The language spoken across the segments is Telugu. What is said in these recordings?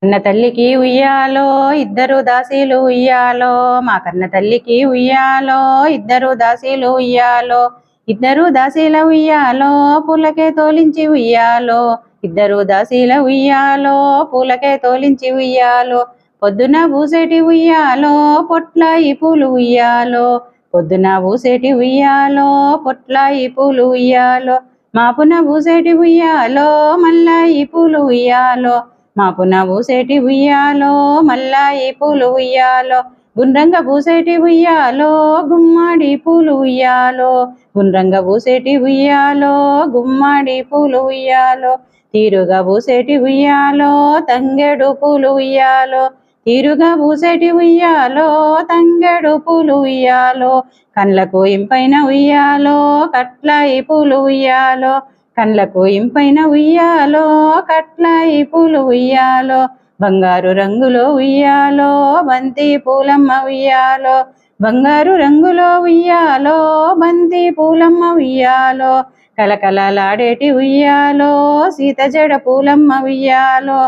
కన్న తల్లికి ఉయ్యాలో ఇద్దరు దాసీలు ఉయ్యాలో, మా కన్న తల్లికి ఉయ్యాలో ఇద్దరు దాసీలు ఉయ్యాలో, ఇద్దరు దాసీల ఉయ్యాలో పూలకే తోలించి ఉయ్యాలో, ఇద్దరు దాసీల ఉయ్యాలో పూలకే తోలించి ఉయ్యాలో, పొద్దున పూసేటి ఉయ్యాలో పొట్లాయి పూలు ఉయ్యాలో, పొద్దున పూసేటి ఉయ్యాలో పొట్లాయి పూలు ఉయ్యాలో, మాపున పూసేటి ఉయ్యాలో మల్లాయి పూలు ఉయ్యాలో, మాపున పూసేటి ఉయ్యాలో మల్లాయి పూలు ఉయ్యాలో, గుండ్రంగ పూసేటి ఉయ్యాలో గుమ్మాడి పూలు ఉయ్యాలో, గుండ్రంగ పూసేటి ఉయ్యాలో గుమ్మాడి పూలు ఉయ్యాలో, తీరుగా పూసేటి ఉయ్యాలో తంగెడు పూలు ఉయ్యాలో, తీరుగా పూసేటి ఉయ్యాలో తంగెడు పూలు ఉయ్యాలో, కండ్లకు ఇంపైన ఉయ్యాలో కట్లాయి పూలు ఉయ్యాలో, కండ్లకు ఇంపైన ఉయ్యాలో కట్లాయి పూలు ఉయ్యాలో, బంగారు రంగులో ఉయ్యాలో బంతి పూలమ్మ ఉయ్యాలో, బంగారు రంగులో ఉయ్యాలో బంతి పూలమ్మ ఉయ్యాలో, కలకలలాడేటి ఉయ్యాలో సీత జడ పూలమ్మ ఉయ్యాలో,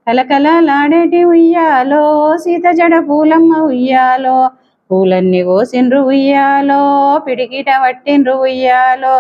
కలకలలాడేటి ఉయ్యాలో సీత జడ పూలమ్మ ఉయ్యాలో, పూలన్నీ కోసిండ్రు ఉయ్యాలో పిడికిట పట్టిండ్రు ఉయ్యాలో,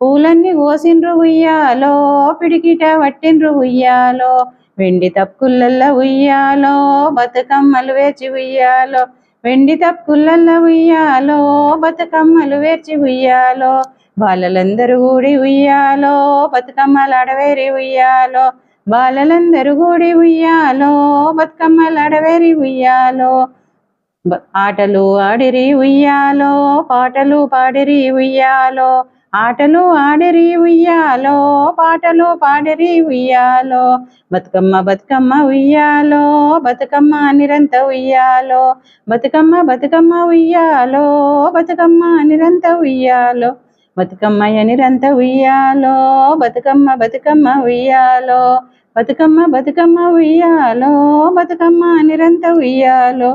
పూలన్నీ కోసిండ్రు ఉయ్యాలో పిడికిట పట్టిండ్రు ఉయ్యాలో, వెండి తప్పులల్ల ఉయ్యాలో బతుకమ్మలు వేచి ఉయ్యాలో, వెండి తప్పులల్ల ఉయ్యాలో బతుకమ్మలు వేచి ఉయ్యాలో, బాలలందరూ కూడి ఉయ్యాలో బతుకమ్మలాడవేరి ఉయ్యాలో, బాలలందరూ కూడి ఉయ్యాలో బతుకమ్మలాడవేరి ఉయ్యాలో, ఆటలు ఆడిరి ఉయ్యాలో పాటలు పాడిరి ఉయ్యాలో, ఆటలు ఆడిరి ఉయ్యాలో పాటలు పాడిరి ఉయ్యాలో, బతుకమ్మ బతుకమ్మ ఉయ్యాలో బతుకమ్మ నిరంత ఉయ్యాలో, బతుకమ్మ బతుకమ్మ ఉయ్యాలో బతుకమ్మ నిరంత ఉయ్యాలో, బతుకమ్మయ్య నిరంత ఉయ్యాలో, బతుకమ్మ బతుకమ్మ ఉయ్యాలో, బతుకమ్మ బతుకమ్మ ఉయ్యాలో బతుకమ్మ నిరంత ఉయ్యాలో.